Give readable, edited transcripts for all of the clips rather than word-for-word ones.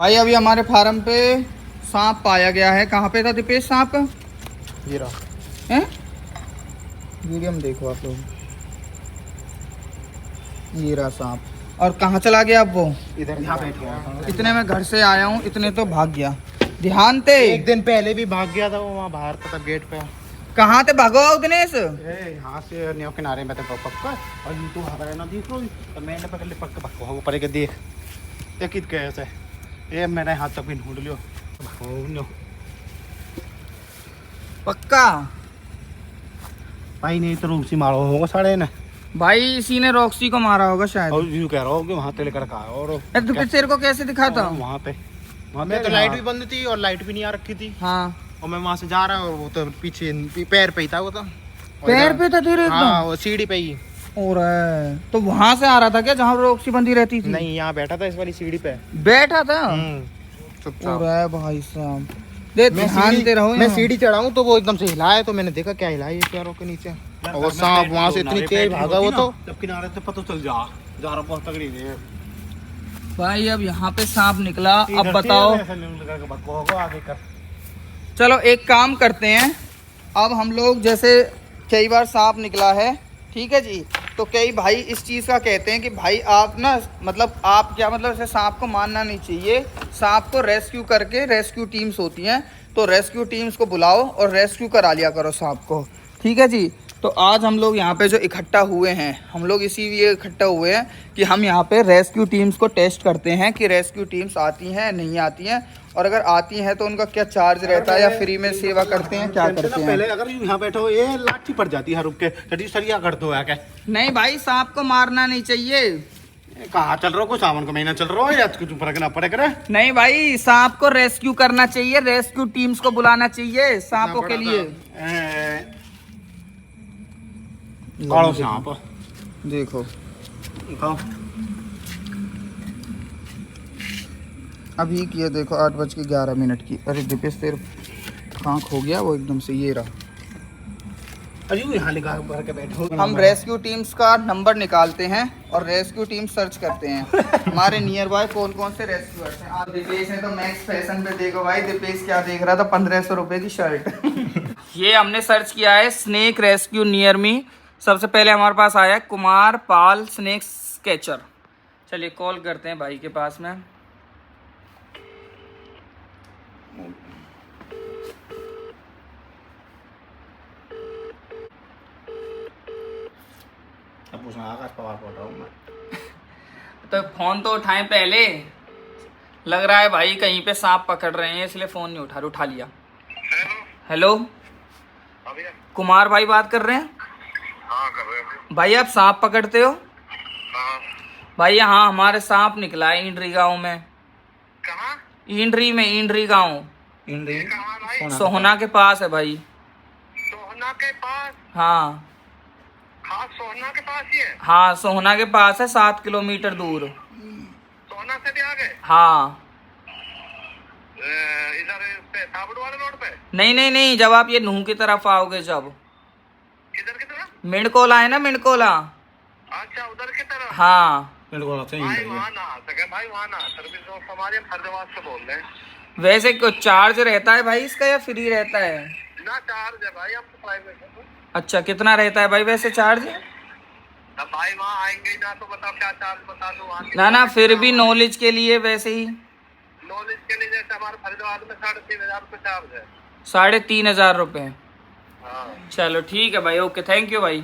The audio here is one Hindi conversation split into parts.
भाई अभी हमारे फार्म पे सांप पाया गया है। कहाँ पे था दीपेश सांप? ये रहा है। वीडियो में देखो आप लोग, ये रहा सांप। और कहाँ चला गया अब वो? इधर यहाँ बैठ गया। इतने में घर से आया हूँ, इतने तो भाग गया। ध्यान थे, एक दिन पहले भी भाग गया था वो, वहाँ बाहर था तब गेट पे। कहाँ थे भागो दिनेश? यहाँ से न्यू किनारे में तो पक्का और ये तो हरा है ना, देख लो तो मैंने पकड़ ले पक्का पक्का ऊपर के देख कित कैसे ये मैंने हाथ तक भी ढूंढ लियो पक्का भाई नहीं तो रूसी मारो होगा साढ़े ने भाई, इसी ने रॉक्सी को मारा होगा शायद। और यूँ कह रहा हूँ कि वहाँ तेल कर कहा और तेरे को कैसे दिखा था? वहाँ पे तो लाइट भी बंद थी और लाइट भी नहीं आ रखी थी। हाँ, और मैं वहाँ से जा रहा हूँ, वो तो पीछे पैर पे ही था वो तो। पैर पे था तेरे? हाँ वो सीढ़ी पे ही। और तो वहां से आ रहा था क्या जहाँ रॉक्सी बंदी रहती थी? नहीं, यहाँ बैठा था इस वाली सीढ़ी पे बैठा था। चुपचाप। और भाई साहब देख, ध्यान दे रहा हूँ। मैं सीढ़ी चढ़ाऊँ तो वो एकदम से हिलाया तो मैंने देखा क्या हिलाया ये पैरों के नीचे। और वो सांप वहाँ से इतनी तेज भागा वो तो जब किनारे से पता चल जा रहा बहुत तगड़ी है भाई। अब यहाँ पे सांप निकला, अब बताओ। आगे कर। चलो एक काम करते हैं, अब हम लोग जैसे कई बार सांप निकला है, ठीक है जी, तो कई भाई इस चीज़ का कहते हैं कि भाई आप ना, मतलब आप क्या, मतलब ऐसे सांप को मारना नहीं चाहिए। सांप को रेस्क्यू करके, रेस्क्यू टीम्स होती हैं तो रेस्क्यू टीम्स को बुलाओ और रेस्क्यू करा लिया करो सांप को, ठीक है जी। तो आज हम लोग यहाँ पे जो इकट्ठा हुए हैं, हम लोग इसीलिए इकट्ठा हुए हैं कि हम यहाँ पे रेस्क्यू टीम्स को टेस्ट करते हैं कि रेस्क्यू टीम्स आती हैं नहीं आती हैं, और अगर आती हैं तो उनका क्या चार्ज रहता है या फ्री में सेवा करते हैं, क्या करते हैं। पहले अगर यहाँ बैठो ये लाठी पड़ जाती है, रुक के चटी सरिया कर दो क्या? नहीं भाई, सांप को मारना नहीं चाहिए। कहाँ चल रहा हो? कुछ सावन का महीना चल रहा हो या कुछ फर्क ना पड़े करे? नहीं भाई, सांप को रेस्क्यू करना चाहिए, रेस्क्यू टीम्स को बुलाना चाहिए सांपों के लिए। कालो सांप देखो, अभी की है, देखो 8:11 की। अरे दीपेश तेरे आँख हो गया वो एकदम से, ये रहा। अरे यहाँ लिखा भर के बैठो। हम रेस्क्यू टीम्स का नंबर निकालते हैं और रेस्क्यू टीम सर्च करते हैं हमारे नियर बाय कौन कौन से रेस्क्यूअर्स हैं। आप दीपेश ने तो मैक्स फैशन पे देखो भाई, दीपेश क्या देख रहा था, 1500 रुपए की शर्ट ये हमने सर्च किया है स्नेक रेस्क्यू नियर मी। सबसे पहले हमारे पास आया है कुमार पाल स्नेक कैचर। चलिए कॉल करते हैं भाई के पास में। अब उसमें आकाश पवार पढ़ रहा हूँ मैं। तो फोन तो उठाएं पहले, लग रहा है भाई कहीं पे सांप पकड़ रहे हैं इसलिए फोन नहीं उठा लिया। हेलो, कुमार भाई बात कर रहे हैं? हाँ कर रहे हैं भाई आप सांप पकड़ते हो? हाँ। भाई यहाँ हमारे सांप निकला है इंड्री गांव में। कहाँ? इंड्री में, इंड्री गांव, कहाँ भाई? सोहना के पास है भाई। सोहना के पास? हाँ हाँ सोहना के पास ही है। हाँ, सोहना के पास है, 7 किलोमीटर दूर। सोहना से भी आगे? हाँ, इधर ताबड़ वाले रोड पे? नहीं नहीं नहीं, जब आप ये नूह की तरफ आओगे, जब किधर की तरफ? मिणकोला है ना, मिणकोला। अच्छा उधर की तरफ। हाँ भाई वहाँ ना आ सके भाई, वहाँ ना सर्विस दोस्त हमारे फरीदाबाद से बोल रहे हैं। वैसे कुछ चार्ज रहता है भाई इसका या फ्री रहता है? ना चार्ज है भाई, हम तो प्राइवेट है। अच्छा, कितना रहता है भाई वैसे चार्ज? अब भाई वहाँ आएंगे ना तो बताओ क्या चार्ज बता दो वहाँ। ना ना, फिर भी नॉलेज के लिए वैसे ही। नॉलेज के लिए जैसे हमारे फरीदाबाद में 3,500 रुपये चार्ज है। 3,500 रुपये? हाँ चलो ठीक है भाई, ओके, थैंक यू भाई।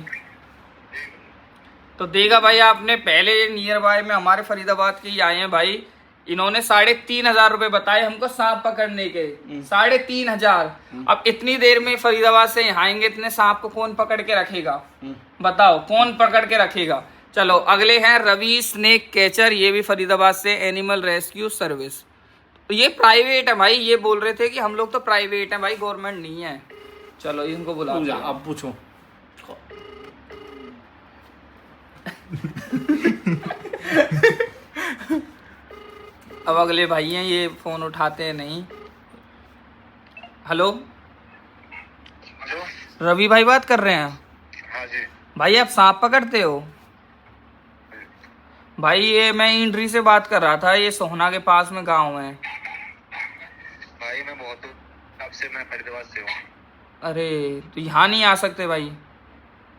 तो देखा भाई आपने, पहले नियर बाय में हमारे फरीदाबाद के ही आए हैं भाई, इन्होंने 3,500 रुपये बताए हमको सांप पकड़ने के। 3,500। अब इतनी देर में फरीदाबाद से यहाँ आएंगे, इतने सांप को कौन पकड़ के रखेगा? बताओ कौन पकड़ के रखेगा। चलो अगले हैं रवि स्नेक कैचर, ये भी फरीदाबाद से, एनिमल रेस्क्यू सर्विस। तो ये प्राइवेट है भाई, ये बोल रहे थे कि हम लोग तो प्राइवेट हैं भाई, गवर्नमेंट नहीं है। चलो इनको बुला, अब पूछो अब अगले भाई हैं, ये फोन उठाते हैं नहीं। Hello, hello. रवि भाई बात कर रहे हैं? हाँ जी। भाई आप सांप पकड़ते हो? भाई ये मैं इंड्री से बात कर रहा था, ये सोहना के पास में गांव है। भाई मैं बहुत दूर आपसे, मैं फरीदाबाद से हूँ। अरे तो यहाँ नहीं आ सकते भाई?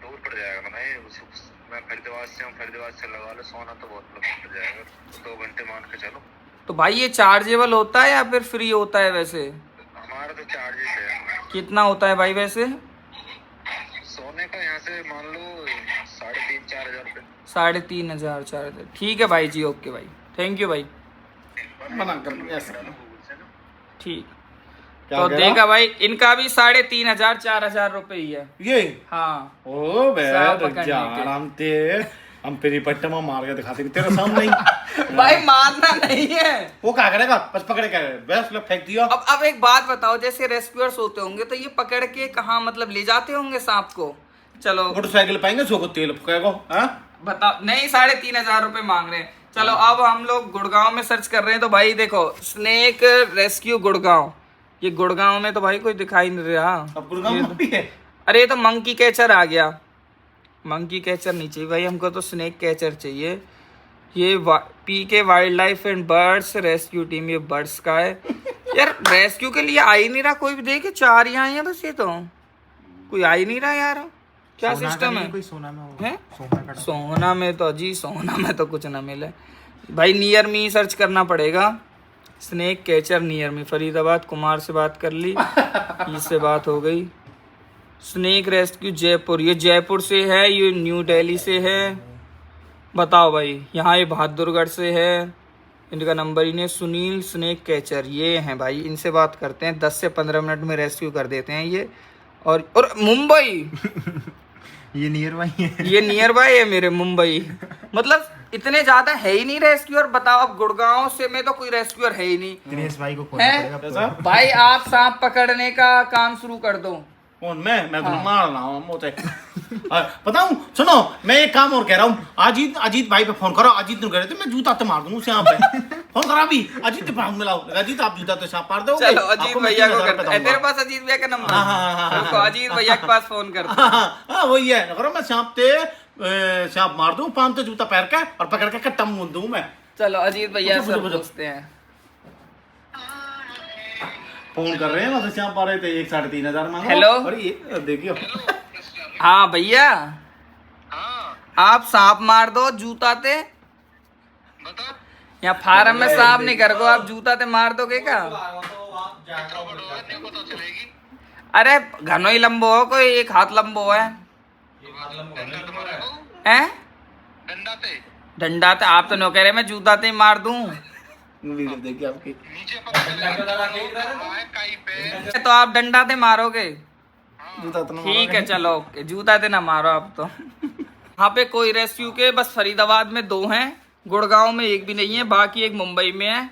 दूर पड़ जाएगा ना भाई, मैं फरीदाबाद से हूँ, फरीदाबाद से लगा लो सोना तो बहुत दूर पड़ जाएगा, 2 घंटे मान के चलो। तो भाई ये चार्जेबल होता है या फिर फ्री होता है वैसे? हमारा तो चार्जेस है। कितना होता है भाई वैसे? सोने का यहाँ से मान लो 3,500-4,000 रुपये। 3,500 4,000। ठीक है भाई जी, ओके भाई, थैंक यू भाई। मना कर ऐसा। ठीक। क्या तो कह रहा? देखा भाई, इनका भी 3,500 4,000 रुपए ही है। ये हाँ ओ बे सांप पकड़ने के। आराम ते हम तेरी पट्टे में मार के दिखाते कि तेरा सामने ही। भाई मारना नहीं है। वो क्या करेगा, बस पकड़े क्या बस लोग फेंक दिया। अब एक बात बताओ, जैसे रेस्क्यूअर्स होते होंगे तो ये पकड़ के कहाँ मतलब ले जाते होंगे सांप को? चलो मोटरसाइकिल पाएंगे सो को तेल फूकेगा। हाँ बताओ, नहीं 3,500 रुपए मांग रहे हैं। चलो अब हम लोग गुड़गांव में सर्च कर रहे हैं, तो भाई देखो स्नेक रेस्क्यू गुड़गांव, ये गुड़गांव में तो भाई कोई दिखाई नहीं रहा। अब गुड़गांव में भी है। अरे ये तो मंकी कैचर आ गया। मंकी कैचर नहीं चाहिए भाई हमको, तो स्नेक कैचर चाहिए। ये PK wild life and birds rescue team, ये बर्ड्स का है। यार रेस्क्यू के लिए आ ही नहीं रहा कोई भी, देखे 4 यहाँ हैं बस, ये तो कोई आ ही नहीं रहा यार। क्या सिस्टम है? कोई सोना में हैं? सोना का सोना में तो जी, सोना में तो कुछ ना मिले भाई। नियर मी सर्च करना पड़ेगा, snake catcher near me. Faridabad Kumar से बात कर ली, इससे बात हो गई। स्नेक रेस्क्यू जयपुर, ये जयपुर से है, ये न्यू दिल्ली से है। बताओ भाई, यहाँ ये बहादुरगढ़ से है, इनका नंबर ही नहीं। सुनील स्नेक कैचर ये हैं भाई, इनसे बात करते हैं। 10 से 15 मिनट में रेस्क्यू कर देते हैं ये। और मुंबई ये नियर बाई है। ये नियर बाय है मेरे, मुंबई। मतलब इतने ज्यादा है ही नहीं रेस्क्यूअर। बताओ अब गुड़गांव से में तो कोई रेस्क्यूअर है ही नहीं। दिनेश भाई को खोजना हैं? पड़ेगा अब तो। भाई आप सांप पकड़ने का काम शुरू कर दो। कौन मैं तो मार रहा हूँ मोटे। बताऊं सुनो, मैं एक काम और कह रहा हूँ, अजीत भाई पे फोन करो। अजीत ने कह रहे थे मैं जूता तो मार दूंगा सांप पे। फोन करा अभी अजीत पे फोन मिलाओ। अजीत आप जूता तो सांप मार दोगे। चलो अजीत आपको मैं भैया को 3,000 करते रुपए हैं। तेरे दूंगा। पास अजीत भैया का नंबर? हाँ। रुको, अजीत भैया के पास फोन करते हैं। हाँ वही है, करो मैं सांप ते सांप मार दूं, 500 जूता पैर का और पकड़ के कट्टा मुंह दूं मैं। चलो अजीत भैया से पूछो। पूछते हैं। फोन कर रहे हैं, मतलब सांप पा रहे थे 3,500 मांगो। हेलो। और ये देखियो। हाँ भैया, हाँ आप सांप मार दो जूता ते। बता। यहाँ फार्म में सांप नहीं कर गो, आप जूता ते मार दोगे क्या? नहीं पता चलेगी। अरे घनो ही लंबो हो, कोई 1 हाथ लंबो है। डंडा तो मारो। हैं? डंडा पे डंडा ते आप तो नो कह रहे मैं जूता ते मार दूं। वीडियो देखिए आपकी। नीचे पकड़ काई पे। तो आप डंडा ते मारोगे? जूता तो ठीक है चलो ओके, जूता ते ना मारो आप तो। यहाँ पे कोई रेस्क्यू के बस फरीदाबाद में 2 हैं, गुड़गांव में 1 भी नहीं है, बाकी 1 मुंबई में है,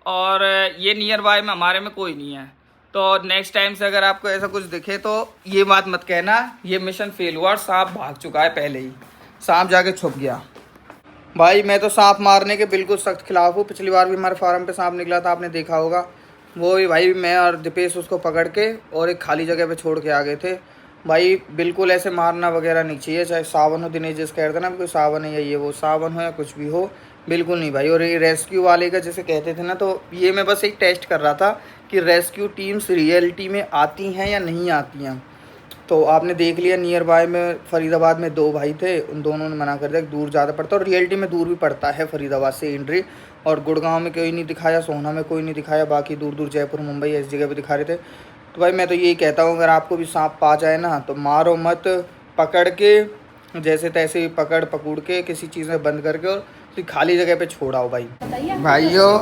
और ये नियर बाय में हमारे में कोई नहीं है। तो नेक्स्ट टाइम से अगर आपको ऐसा कुछ दिखे तो ये बात मत कहना, ये मिशन फेल हुआ, सांप भाग चुका है पहले ही, सांप जाके छुप गया। भाई मैं तो सांप मारने के बिल्कुल सख्त खिलाफ हूँ। पिछली बार भी हमारे फार्म पे सांप निकला था, आपने देखा होगा। वो ही भाई मैं और दीपेश उसको पकड़ के और एक खाली जगह पे छोड़ के आ गए थे। भाई बिल्कुल ऐसे मारना वगैरह नहीं चाहिए, चाहे सावन हो। दिनेश जिस कह रहे थे ना कोई सावन है या ये वो, सावन हो या कुछ भी हो, बिल्कुल नहीं भाई। और ये रेस्क्यू वाले का जैसे कहते थे ना, तो ये मैं बस एक टेस्ट कर रहा था कि रेस्क्यू टीम्स रियलिटी में आती हैं या नहीं आती हैं। तो आपने देख लिया, नियर बाय में फरीदाबाद में 2 भाई थे, उन दोनों ने मना कर दिया, दूर ज़्यादा पड़ता है, और रियलिटी में दूर भी पड़ता है फरीदाबाद से इंड्री। और गुड़गांव में कोई नहीं दिखाया, सोहना में कोई नहीं दिखाया, बाकी दूर दूर जयपुर मुंबई इस जगह पे दिखा रहे थे। तो भाई मैं तो यही कहता हूँ, अगर आपको भी सांप पा जाए ना तो मारो मत, पकड़ के जैसे तैसे ही पकड़ के किसी चीज़ में बंद करके और खाली जगह पे छोड़ाओ भाई। भाइयों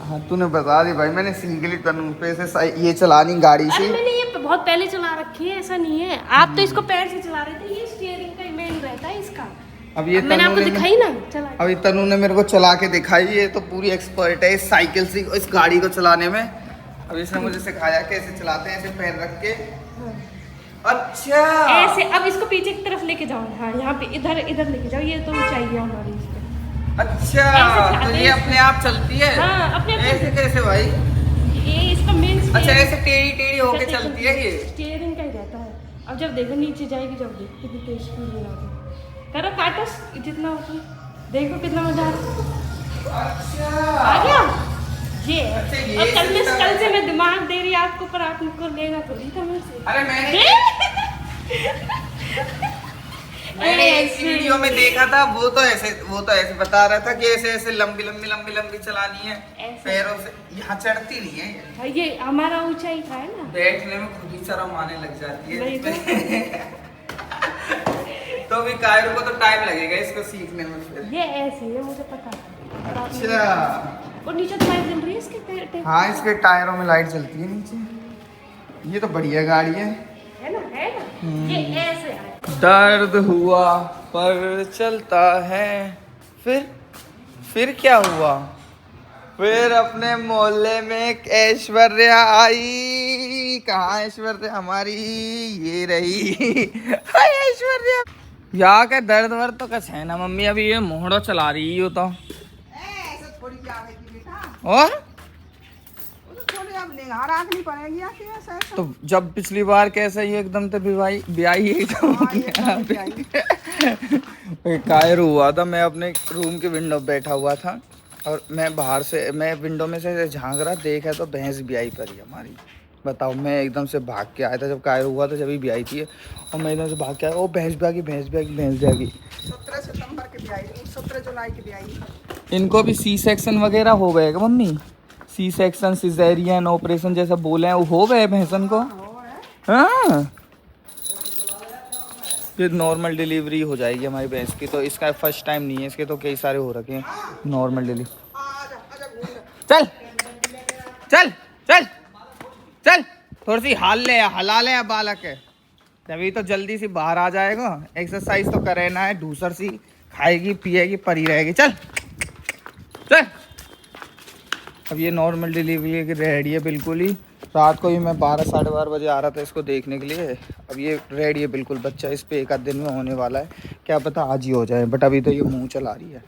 हाँ तूने बता दी भाई, मैंने सीख ली तनु पे से ये चलानी गाड़ी अरे से। मैंने ये बहुत पहले चला रखी है, ऐसा नहीं है। आप तो इसको पैर से चला रहे थे, ये स्टीयरिंग का मेन रहता है इसका। अब ये मैंने आपको दिखाई ना चला। अभी तनु ने मेरे को चला के दिखाई, ये तो पूरी एक्सपर्ट है इस साइकिल से, इस गाड़ी को चलाने में। अब इसने मुझे सिखाया कैसे चलाते हैं, ऐसे पैर रख के। अच्छा ऐसे अब इसको पीछे की तरफ लेके जाओ। हाँ यहाँ पे इधर लेके जाओ, ये तो ऊंचाई है हमारी इस पे। अच्छा ऐसे तो ये अपने आप चलती है? हाँ, अपने आप ऐसे कैसे भाई? ये इसका मेन अच्छा ऐसे टेढ़ी होके चलती है ये? स्टीयरिंग का ही रहता है। अब जब देखो नीचे जाएगी, जब देखो कितनी तेज स्पीड में आगे करो, काटो जितना होता है। देखो कितना मजा आ रहा अच्छा आ गया ये अच्छा, ये और कल system से है। मैं दिमाग दे रही आपको पर आपको लेना थोड़ी था मेरे से अरे मैंने एक वीडियो में देखा था, वो तो ऐसे बता रहा था कि ऐसे ऐसे लंबी चलानी है ऐसे। पैरों से, यहाँ चढ़ती नहीं है ये। हाँ, ये हमारा ऊंचाई का है ना बैठने में खुद ही शर्म आने लग जाती नहीं है। तो अभी कायरो को तो टाइम लगेगा इसको सीखने में फिर। ये ऐसे है मुझे पता है और आप अच्छा और नीचे तो लाइट जल रही है इसके हाँ, इसके टायरों में लाइट जलती है नीचे। ये तो बढ़िया गाड़ी है है ना ये ऐसे है दर्द हुआ पर चलता है, फिर क्या हुआ, फिर अपने मोहल्ले में एक ऐश्वर्या आई। कहाँ ऐश्वर्या हमारी, ये रही। हाय ऐश्वर्या। यहाँ के दर्द वर्द तो कुछ है ना मम्मी, अभी ये मोहड़ो चला रही हो तो और तो जब पिछली बार कैसे ही एकदम से ब्याई एकदम कायर हुआ था। मैं अपने रूम के विंडो बैठा हुआ था और मैं विंडो में से झांक रहा, देखा तो भैंस ब्याई पड़ी हमारी। बताओ, मैं एकदम से भाग के आया था जब कायर हुआ था, जब ही ब्याई थी और मैं एकदम से भाग के आया, ओ भैंस ब्याह गई 17 सितंबर के ब्याई, 17 जुलाई के ब्याई। इनको भी सी सेक्शन वगैरह हो गए क्या mummy? C section, caesarean operation जैसा बोले हैं, वो हो गए भैंसन को? हाँ, ये नॉर्मल डिलीवरी हो जाएगी हमारी भैंस की, तो इसका फर्स्ट टाइम नहीं है, इसके तो कई सारे हो रखे हैं नॉर्मल डिलीवरी। चल चल चल चल, थोड़ी सी हला ले बालक है, तभी तो जल्दी से बाहर आ जाएगा। एक्सरसाइज तो करे ना है, दूसर सी खाएगी पिएगी परी रहेगी। चल चल, अब ये नॉर्मल डिलीवरी की रेडी है बिल्कुल ही। रात को ही मैं 12 साढ़े 12 बजे आ रहा था इसको देखने के लिए। अब ये रेडी है बिल्कुल, बच्चा इस पे एक आध दिन में होने वाला है, क्या पता आज ही हो जाए, बट अभी तो ये मुंह चला रही है।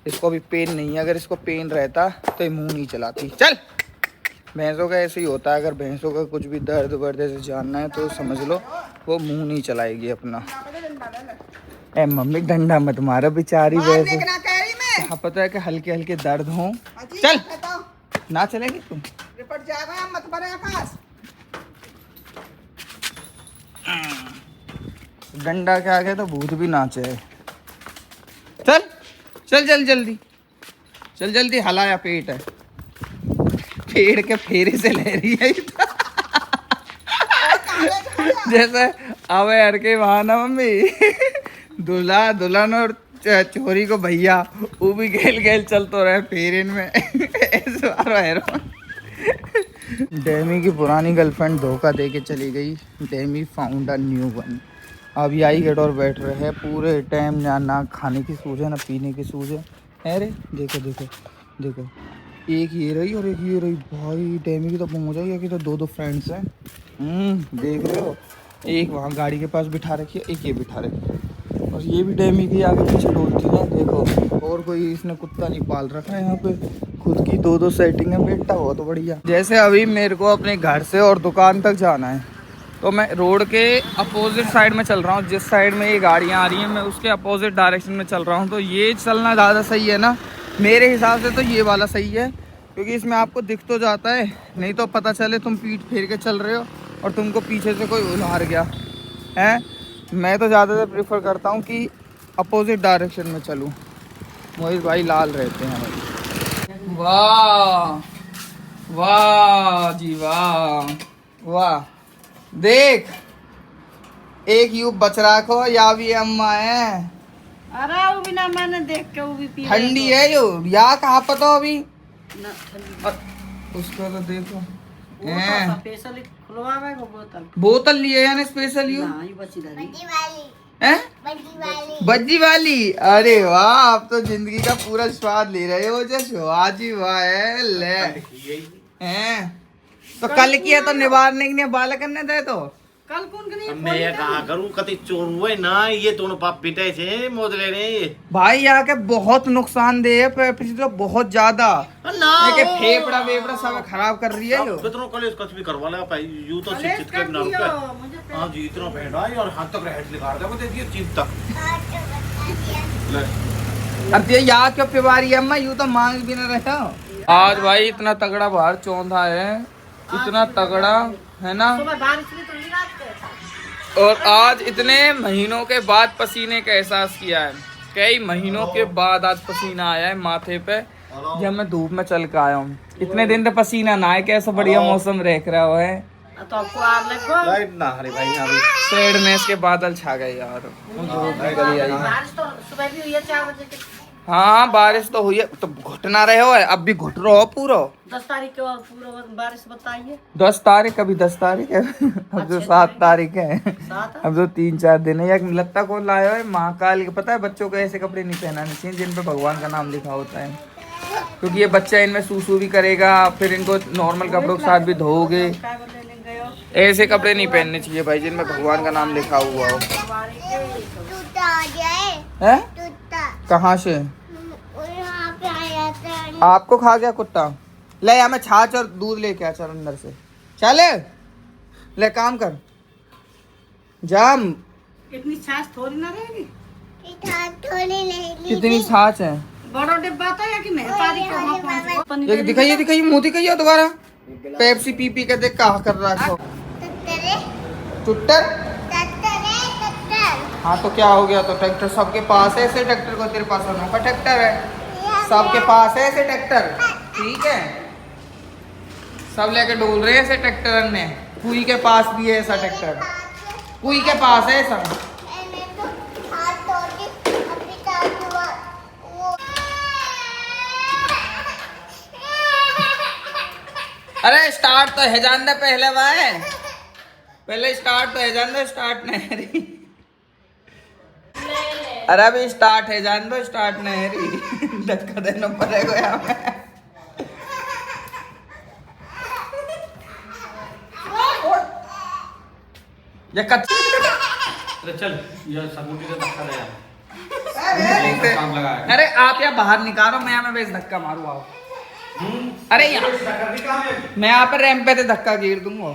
इसको अभी पेन नहीं है, अगर इसको पेन रहता तो ये मुंह नहीं चलाती। चल, भैंसों का ऐसे ही होता है, अगर भैंसों का कुछ भी दर्द वर्द ऐसे जानना है तो समझ लो वो मुंह नहीं चलाएगी अपना। ए मम्मी डंडा मत मारो बेचारी, वैसे हाँ पता है कि हल्के हल्के दर्द हो। चल ना चलेगी तुम, रिपट जाएगा मत बने आकाश। डंडा के आगे तो भूत भी नाचे। चल चल चल जल्दी चल जल्दी, हलाया पेट है, पेड़ के फेरे से ले रही है जैसे अबे हर के वहाँ ना मम्मी दूल्हा दुल्हन और चोरी को भैया वो भी गेल गेल चल तो रहे फेरिन में ऐसे डेमी की पुरानी गर्लफ्रेंड धोखा दे के चली गई। Demi found a new one. अब यही गेट और बैठ रहे हैं पूरे टाइम, ना खाने की सूझ है ना पीने की सूझ है। अरे देखो देखो देखो, एक ये रही और एक ये रही। भाई डेमी की तो पहुँच जाएगी कि तो दो फ्रेंड्स हैं। देख रहे हो, एक वहाँ गाड़ी के पास बिठा रखी है, एक ये बिठा रखी है, और ये भी डेमी की आगे पीछे डोलती है। देखो, और कोई इसने कुत्ता नहीं पाल रखा है यहाँ पे, खुद की दो सेटिंग है बेटा, बहुत बढ़िया। जैसे अभी मेरे को अपने घर से और दुकान तक जाना है, तो मैं रोड के अपोजिट साइड में चल रहा हूँ। जिस साइड में ये गाड़ियाँ आ रही हैं मैं उसके अपोजिट डायरेक्शन में चल रहा हूँ। तो ये चलना ज़्यादा सही है ना, मेरे हिसाब से तो ये वाला सही है, क्योंकि इसमें आपको दिख तो जाता है, नहीं तो पता चले तुम पीठ फेर के चल रहे हो और तुमको पीछे से कोई उलार गया है। मैं तो ज़्यादातर प्रेफर करता हूँ कि अपोजिट डायरेक्शन में चलूँ। मोहित भाई लाल रहते हैं भाई। वाह वाह जी वाह वाह, देख एक यू बच रखो या भी अम्मा है। अरे वो बिना मैंने देख के वो भी पी ठंडी है यो, या कहाँ पता अभी उसको तो देखो स्पेशली खुलवावे को बोतल लिए है ना स्पेशल यू ना, ये बची दादी हैं, बज्जी वाली। अरे वाह, आप तो जिंदगी का पूरा स्वाद ले रहे हो। जो स्वाद ही वाह है ले हैं, तो कल की है तो निवारने के लिए बालक करने दे। तो कल कौन के नहीं मैं ये कहा करूं, कति चोर हुए ना, ये दोनों पाप पिटे से मोदले ने भाई यहाँ के बहुत नुकसानदेह है, पिछले तो बहुत ज्यादा ना, फेफड़ा वेफड़ा सब खराब कर रही है। कितनों कॉलेज कुछ भी करवा ले भाई, यू तो शिक्षित के बिना रुके। हां जी, इतना बैठा है और हाथ तक हेड निकाल दे, वो देखिए जीप तक ले अब ये याद क्यों पिवारी है अम्मा, यूं तो मांग भी ना रहे हो। आज भाई इतना तगड़ा बाहर चौंधा है, इतना तगड़ा है ना। सुबह बारिश में तो नहीं रात के। और आज इतने महीनों के बाद पसीने का एहसास किया है, कई महीनों के बाद आज पसीना आया है माथे पे, जब मैं धूप में चल के आया हूँ। इतने दिन तो पसीना ना आए, कैसा बढ़िया मौसम रह रहा हुआ है। तो आपको आग लगो। लाइट ना हरे भाई यहाँ भी। सैडनेस के बादल छा गए यार। बारिश तो सुबह भी हुई है 4 बजे तक। हाँ बारिश तो हुई है, तो घुट ना रहे हो, अब भी घुट रहो हो पूरा। 10 तारीख के और पूरा बारिश बताइए। 10 तारीख, अभी 10 तारीख है। अब जो 7 तारीख है, 7 अब जो 3-4 दिन है। एक लत्ता कौन लाया है महाकाल के, पता है बच्चों को ऐसे कपड़े नहीं पहनाने चाहिए जिन पे भगवान का नाम लिखा होता है, क्योंकि ये बच्चा इनमें सूसू भी करेगा, फिर इनको नॉर्मल कपड़ों के साथ भी धोओगे। ऐसे कपड़े नहीं पहनने चाहिए भाई जिनमें भगवान का नाम लिखा हुआ हो। है कहाँ से आपको खा गया कुत्ता? ले हमें छाछ और दूध लेके आ, चल अंदर से चले, ले काम कर जाम। इतनी छाछ थोड़ी ना रहेगी। कितनी छाछ है? बड़ा डिब्बा था या कि नहीं तारीख को वहाँ पहुँच ये दिखाइए मुंह दिखाइए दोबारा। पेप्सी पी पी के देख कहा कर रहा है टुट्टर। हाँ तो क्या हो गया, तो ट्रैक्टर सबके पास है ऐसे ट्रैक्टर को, तेरे पास अनोखा ट्रैक्टर है, सबके पास है ऐसे ट्रैक्टर, ठीक है। सब लेके डोल रहे हैं ऐसे ट्रैक्टर ने। कुई के पास भी है ऐसा ट्रैक्टर, कुई के पास है ऐसा। अरे स्टार्ट तो है जान दे पहले भाई, पहले स्टार्ट तो है जान दो, स्टार्ट नहीं रही। अरे अभी स्टार्ट है जान दो, स्टार्ट नहीं रही। धक्का देना पड़ेगा यहाँ पे। ये अरे चल ये सगुटी से धक्का दे यार। काम लगा है। अरे आप यहाँ बाहर निकालो, मैं यहाँ में बेस धक्का मारू आओ। अरे यहाँ मैं यहाँ पर रैंप पे धक्का गिर दूंगा।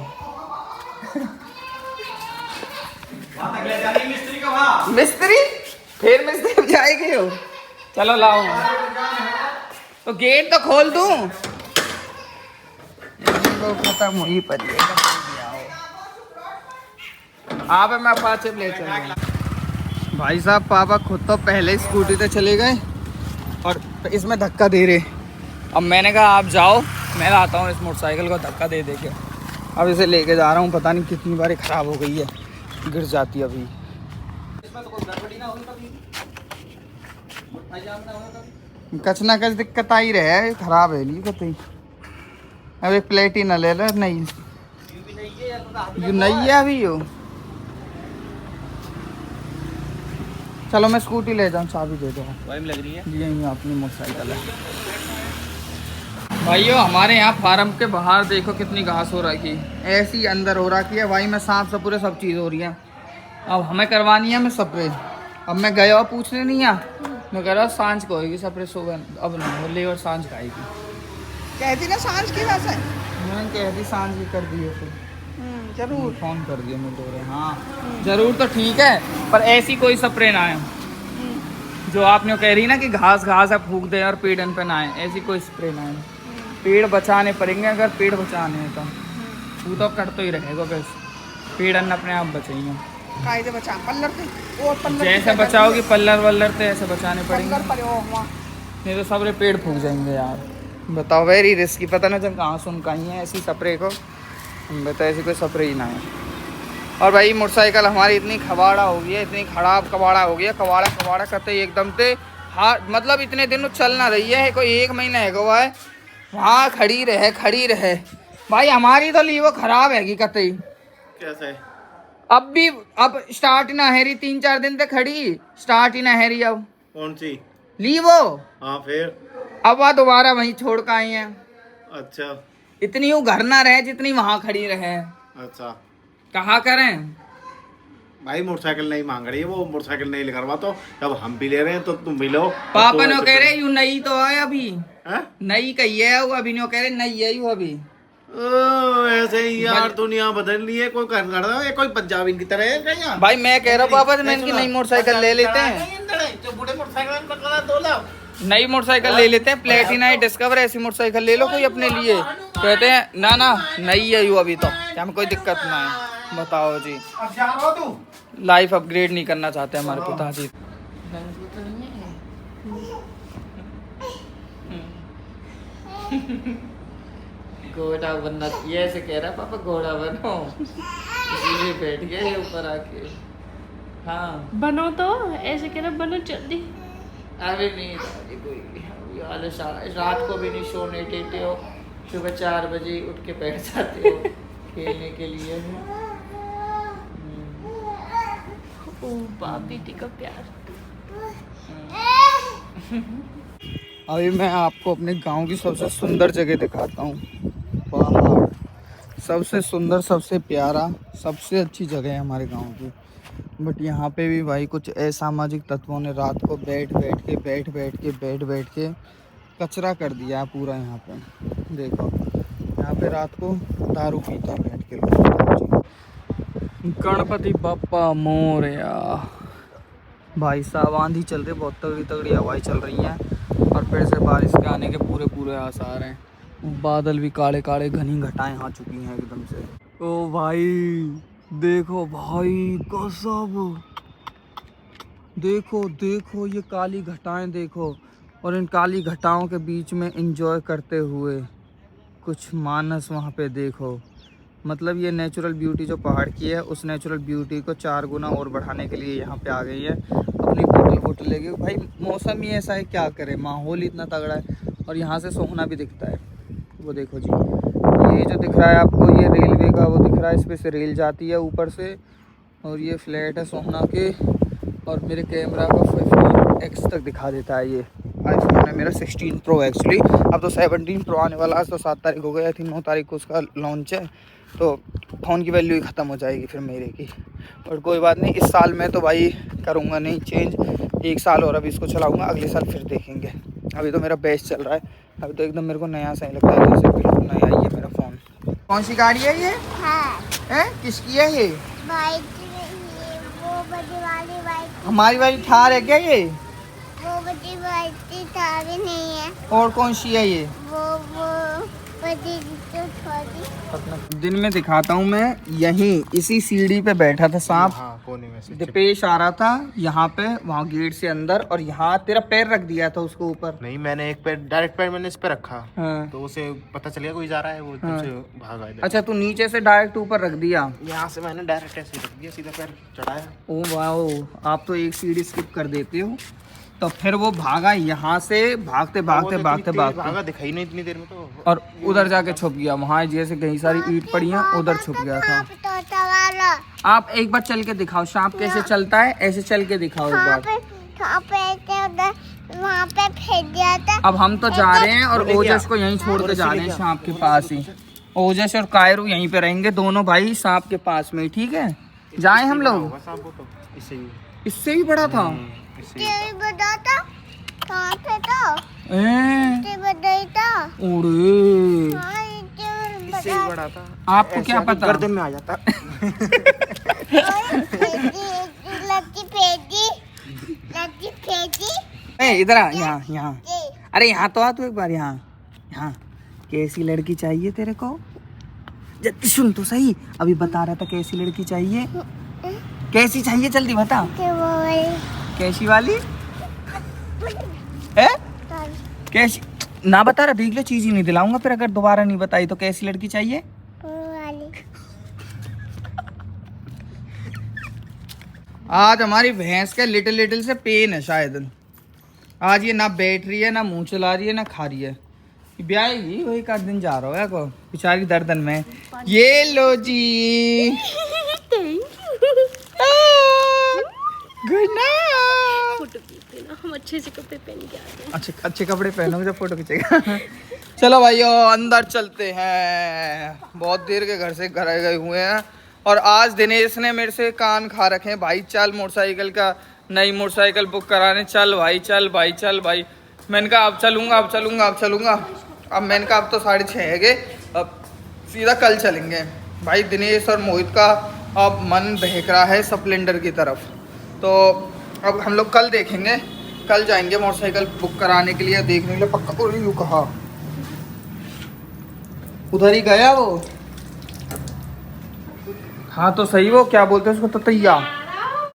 मिस्त्री का वहाँ। मिस्त्री फिर मिस्त्री जाएगी हो। चलो लाओ, तो गेट तो खोल दूं। खत्म हुई पर आप मैं पाचे ले चल। भाई साहब पापा खुद तो पहले ही स्कूटी पे चले गए और इसमें धक्का दे रहे। अब मैंने कहा आप जाओ, मैं आता हूँ इस मोटरसाइकिल को धक्का दे दे के। अब इसे लेके जा रहा हूँ, पता नहीं कितनी बार ख़राब हो गई है, गिर जाती अभी। कच ना कच दिक्कत आई रहे, खराब है नहीं कतई। अब एक प्लेट ही ना ले लो, नहीं जो नहीं है अभी यो। चलो मैं स्कूटी ले जाऊँ, चाबी दे दो। वाइम लग रही है जी यही अपनी मोटरसाइकिल है। भाइयों हमारे यहाँ फार्म के बाहर देखो कितनी घास हो रखी, ऐसी अंदर हो रखी है भाई, में सांप सपूरे सब चीज़ हो रही है। अब हमें करवानी है मैं स्प्रे। अब मैं गया पूछने नहीं आ, मैं कह रहा सांझ को होगी स्प्रे, सुबह अब नहीं हो, लेबर सांझ का आएगी। कहती ना सांझ की वैसे। मैंने कह दी सांझ की कर दिए फिर जरूर फ़ोन कर दिया मुझे रहे। हाँ ज़रूर तो ठीक है, पर ऐसी कोई स्प्रे ना है जो आपने कह रही ना कि घास घास अब फूक दे और पेड़न पे ना आए, ऐसी कोई स्प्रे ना है। पेड़ बचाने पड़ेंगे, अगर पेड़ बचाने हैं तो वो तो कट तो ही रहेगा, बस पेड़न अपने आप बचेंगे। कायदे बचा पल्लर थे और पल्लर जैसे बचाओगी पल्लर वल्लर तो ऐसे बचाने पड़ेंगे, नहीं तो सारे पेड़ फूक जाएंगे यार। बताओ वेरी रिस्की, पता ना जब कहाँ सुन कहीं है ऐसी स्प्रे को, बताओ ऐसी कोई स्प्रे ही ना है। और भाई मोटरसाइकिल हमारी इतनी खबाड़ा हो गई है, इतनी खराब कबाड़ा हो गया, कबाड़ा करते ही एकदम से हाँ, मतलब इतने दिन चल ना रही है, कोई 1 महीना है हुआ है, वहाँ खड़ी रहे भाई। हमारी तो लीवो खराब है कतई। कैसे अब भी अब स्टार्ट ना है रही, 3-4 दिन तक खड़ी, स्टार्ट ही ना है रही। अब कौन सी लीवो हाँ फिर अब वह दोबारा वहीं छोड़ के आई है। अच्छा इतनी वो घर ना रहे जितनी वहाँ खड़ी रहे, अच्छा कहा करें भाई। मोटरसाइकिल नहीं मांग रही है वो, मोटरसाइकिल नहीं करवा, तो जब हम भी ले रहे हैं तो तुम भी लो। पापा ने कह रहे यू नई तो है अभी, हैं? नई कही है वो, अभी नहीं कह रहे नई है यू अभी। ऐसे ही यार दुनिया बदल ली है, कोई कर रहा है, कोई पंजाबी की तरह है क्या? भाई मैं कह रहा हूँ पापा मैं इनकी नई मोटरसाइकिल ले लेते हैं, जो बूढ़े मोटरसाइकिल में करा 2 लाख। नई मोटरसाइकिल ले लेते हैं, प्लेटिना डिस्कवर ऐसी मोटरसाइकिल ले लो कोई अपने लिए। कहते हैं ना ना नई है यू अभी तो, क्या हमें कोई दिक्कत ना है। बताओ जी, अब जा रहा तू? लाइफ अपग्रेड नहीं करना चाहते हमारे पिताजी। घोड़ा बनना, ये ऐसे कह रहा पापा घोड़ा बनो, इसीलिए बैठ गए ऊपर आके। हाँ बनो तो ऐसे कह रहे बनो जल्दी। अरे नहीं दादी कोई रात को भी नहीं सोने देते हो, सुबह 4 बजे उठ के बैठ जाते हो खेलने के लिए। ओ बाप बेटी का प्यार। अभी मैं आपको अपने गांव की सबसे सुंदर जगह दिखाता हूँ। पहाड़ सबसे सुंदर, सबसे प्यारा, सबसे अच्छी जगह है हमारे गांव की। बट यहाँ पे भी भाई कुछ असामाजिक तत्वों ने रात को बैठ बैठ के कचरा कर दिया है पूरा। यहाँ पे देखो, यहाँ पे रात को दारू पीते हैं बैठ के लोग। गणपति बप्पा मोरया। भाई साहब आंधी चल रही है, बहुत तगड़ी तगड़ी हवाएं चल रही हैं और फिर से बारिश के आने के पूरे पूरे आसार हैं। बादल भी काले काले, घनी घटाएं आ चुकी हैं एकदम से। ओ भाई देखो भाई गजब, देखो देखो ये काली घटाएं देखो, और इन काली घटाओं के बीच में एंजॉय करते हुए कुछ मानस वहाँ पे देखो। मतलब ये नेचुरल ब्यूटी जो पहाड़ की है, उस नेचुरल ब्यूटी को 4 गुना और बढ़ाने के लिए यहाँ पे आ गई है अपनी बोतल लेके। भाई मौसम ही ऐसा है, क्या करे, माहौल इतना तगड़ा है। और यहाँ से सोहना भी दिखता है, वो देखो जी, ये जो दिख रहा है आपको, ये रेलवे का वो दिख रहा है, इस पे से रेल जाती है ऊपर से। और ये फ्लैट है सोहना के, और मेरे कैमरा को 50x तक दिखा देता है। ये आईफोन है मेरा 16 प्रो एक्चुअली, अब तो 17 प्रो आने वाला है। तो 7 तारीख हो गई थी, 9 तारीख को उसका लॉन्च है, तो फ़ोन की वैल्यू ही ख़त्म हो जाएगी फिर मेरे की। और कोई बात नहीं, इस साल मैं तो भाई करूँगा नहीं चेंज, 1 साल और अभी इसको चलाऊँगा, अगले साल फिर देखेंगे। अभी तो मेरा बेस्ट चल रहा है, अभी तो एकदम मेरे को नया सा ही लगता है, जैसे बिल्कुल नया ही है मेरा फ़ोन। कौन सी गाड़ी है ये? है किसकी है ये? बाइक, वो बड़ी वाली बाइक, हमारी वाली थार है क्या ये? वो बड़ी बाइक की थार नहीं है। और कौन सी है ये? वो बड़ी तो छोटी। दिन में दिखाता हूँ मैं, यहीं इसी सीढ़ी पे बैठा था सांप, कोने में से पेश आ रहा था यहाँ पे, वहाँ गेट से अंदर, और यहाँ तेरा पैर रख दिया था उसको ऊपर। नहीं, मैंने एक पैर, डायरेक्ट पैर मैंने इस पे रखा, हाँ। तो उसे पता चल गया कोई जा रहा है, वो हाँ। से भागा इधर। अच्छा तू नीचे से डायरेक्ट ऊपर रख दिया? यहाँ से मैंने डायरेक्ट ऐसे रख दिया, सीधा पैर चढ़ाया। ओ वाह, आप तो एक सीढ़ी स्किप कर देते हो। तो फिर वो भागा यहाँ से, भागते भागते भागा, दिखाई नहीं इतनी देर में तो, और उधर जाके छुप गया। वहाँ जैसे कई सारी ईंट पड़ी हैं, उधर छुप गया था। तोता वाला, आप एक बार चल के दिखाओ सांप कैसे चलता है, ऐसे चल के दिखाओ एक बार। वहाँ पे फेंक दिया था। अब हम तो जा रहे हैं और ओजस को यहीं छोड़ के जा रहे हैं, सांप के पास ही। ओजस और कायरू यहीं पे रहेंगे, दोनों भाई सांप के पास में, ठीक है? जाए हम लोग। इससे भी बड़ा था, बड़ा था, कहाँ पे था? बड़ा था। उड़े, इससे बड़ा था। आपको क्या पता? गर्दन में आ जाता। इधर आ, यहाँ यहाँ, अरे यहाँ तो आ तू एक बार, यहाँ यहाँ। कैसी लड़की चाहिए तेरे को? जल्दी सुन तो सही, अभी बता रहा था कैसी लड़की चाहिए, कैसी चाहिए जल्दी बता। कैसी वाली है? कैसी ना बता रहा, देख लो चीज ही नहीं दिलाऊंगा फिर अगर दोबारा नहीं बताई तो। कैसी लड़की चाहिए? आज हमारी भैंस के लिटिल से पेन है शायद, आज ये ना बैठ रही है, ना मुंह चला रही है, ना खा रही है। ब्याएगी वही का दिन जा रहा है को, बेचारी दर्दन में। ये लो जी, गुड नाइट। फोटो खींचते ना, हम अच्छे से कपड़े पहन के आते हैं। अच्छे कपड़े पहनोगे जब फोटो खींचेगा। चलो भाइयों अंदर चलते हैं, बहुत देर के घर से घर आए गए हुए हैं। और आज दिनेश ने मेरे से कान खा रखे हैं, भाई चल मोटरसाइकिल का, नई मोटरसाइकिल बुक कराने, चल भाई चल भाई चल भाई। मैंने कहा अब चलूंगा अब मैंने कहा अब तो 6:30 है, अब सीधा कल चलेंगे। भाई दिनेश और मोहित का अब मन बहक रहा है स्प्लेंडर की तरफ, तो अब हम लोग कल देखेंगे, कल जाएंगे मोटरसाइकिल बुक कराने के लिए, देखने के लिए पक्का। और यूँ कहा उधर ही गया वो। हाँ तो सही, वो क्या बोलते हैं उसको, ततैया।